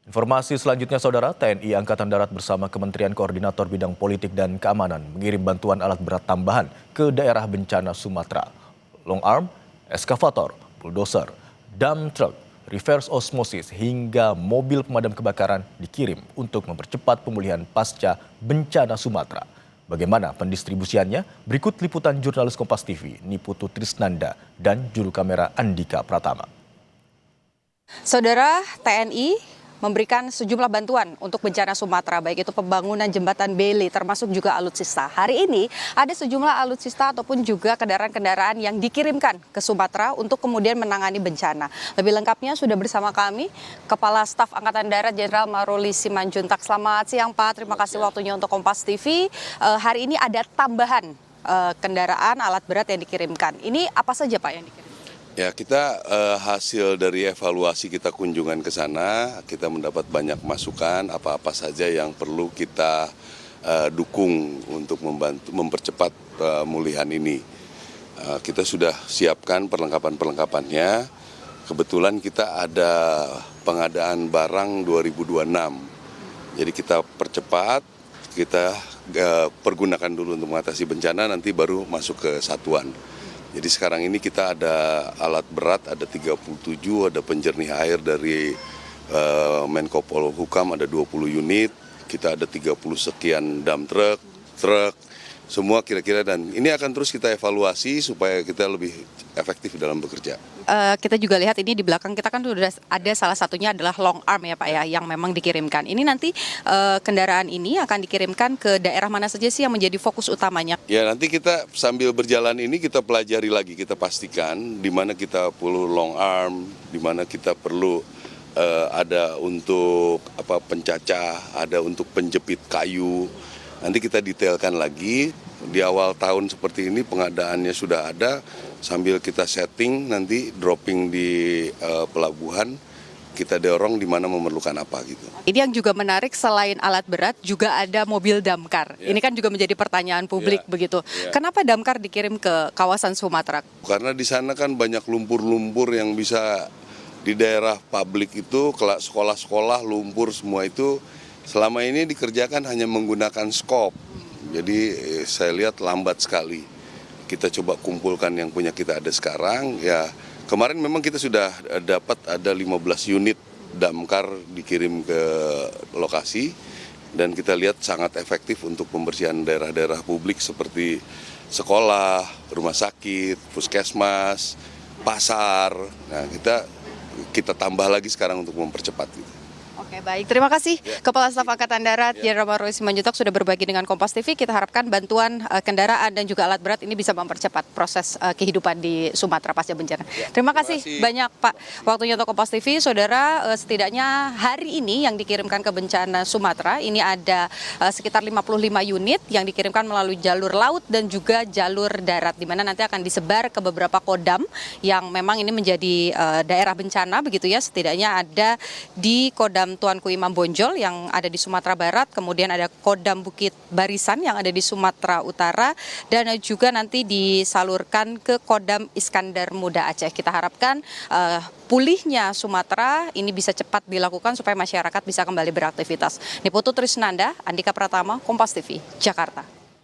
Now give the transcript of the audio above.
Informasi selanjutnya, Saudara, TNI Angkatan Darat bersama Kementerian Koordinator Bidang Politik dan Keamanan mengirim bantuan alat berat tambahan ke daerah bencana Sumatera. Long arm, eskavator, bulldozer, dump truck, reverse osmosis hingga mobil pemadam kebakaran dikirim untuk mempercepat pemulihan pasca bencana Sumatera. Bagaimana pendistribusiannya? Berikut liputan jurnalis Kompas TV Niputu Trisnanda dan juru kamera Andika Pratama. Saudara, TNI memberikan sejumlah bantuan untuk bencana Sumatera, baik itu pembangunan jembatan Beli termasuk juga alutsista. Hari ini ada sejumlah alutsista ataupun juga kendaraan-kendaraan yang dikirimkan ke Sumatera untuk kemudian menangani bencana. Lebih lengkapnya sudah bersama kami Kepala Staf Angkatan Darat Jenderal Maruli Simanjuntak. Selamat siang Pak, terima kasih waktunya untuk Kompas TV. Hari ini ada tambahan kendaraan alat berat yang dikirimkan. Ini apa saja Pak yang dikirimkan? Ya, kita hasil dari evaluasi kita kunjungan ke sana, kita mendapat banyak masukan apa-apa saja yang perlu kita dukung untuk membantu mempercepat pemulihan ini. Kita sudah siapkan perlengkapan-perlengkapannya. Kebetulan kita ada pengadaan barang 2026. Jadi kita percepat, kita pergunakan dulu untuk mengatasi bencana, nanti baru masuk ke satuan. Jadi sekarang ini kita ada alat berat, ada 37, ada penjernih air dari Menko Polhukam, ada 20 unit, kita ada 30 sekian dump truck, semua kira-kira, dan ini akan terus kita evaluasi supaya kita lebih efektif dalam bekerja. Kita juga lihat ini di belakang kita kan sudah ada salah satunya adalah long arm ya Pak ya, yang memang dikirimkan. Ini nanti kendaraan ini akan dikirimkan ke daerah mana saja sih yang menjadi fokus utamanya? Ya, nanti kita sambil berjalan ini kita pelajari lagi, kita pastikan di mana kita perlu long arm, di mana kita perlu ada untuk pencacah, ada untuk penjepit kayu. Nanti kita detailkan lagi. Di awal tahun seperti ini pengadaannya sudah ada, sambil kita setting nanti dropping di pelabuhan, kita dorong di mana memerlukan apa gitu. Ini yang juga menarik, selain alat berat juga ada mobil damkar. Ya. Ini kan juga menjadi pertanyaan publik begitu. Ya. Kenapa damkar dikirim ke kawasan Sumatera? Karena di sana kan banyak lumpur-lumpur yang bisa di daerah publik itu, sekolah-sekolah lumpur semua itu selama ini dikerjakan hanya menggunakan skop. Jadi saya lihat lambat sekali. Kita coba kumpulkan yang punya kita ada sekarang. Ya, kemarin memang kita sudah dapat ada 15 unit damkar dikirim ke lokasi, dan kita lihat sangat efektif untuk pembersihan daerah-daerah publik seperti sekolah, rumah sakit, puskesmas, pasar. Nah, kita tambah lagi sekarang untuk mempercepat gitu. Oke, baik. Terima kasih Kepala Staf Angkatan Darat Jenderal Maruli Simanjuntak sudah berbagi dengan Kompas TV. Kita harapkan bantuan kendaraan dan juga alat berat ini bisa mempercepat proses kehidupan di Sumatera pasca bencana. Terima kasih banyak Pak waktunya untuk Kompas TV. Saudara, setidaknya hari ini yang dikirimkan ke bencana Sumatera ini ada sekitar 55 unit yang dikirimkan melalui jalur laut dan juga jalur darat, di mana nanti akan disebar ke beberapa kodam yang memang ini menjadi daerah bencana begitu ya. Setidaknya ada di Kodam Tuanku Imam Bonjol yang ada di Sumatera Barat, kemudian ada Kodam Bukit Barisan yang ada di Sumatera Utara, dan juga nanti disalurkan ke Kodam Iskandar Muda Aceh. Kita harapkan pulihnya Sumatera ini bisa cepat dilakukan supaya masyarakat bisa kembali beraktivitas. Niputu Trisnanda, Andika Pratama, Kompas TV, Jakarta.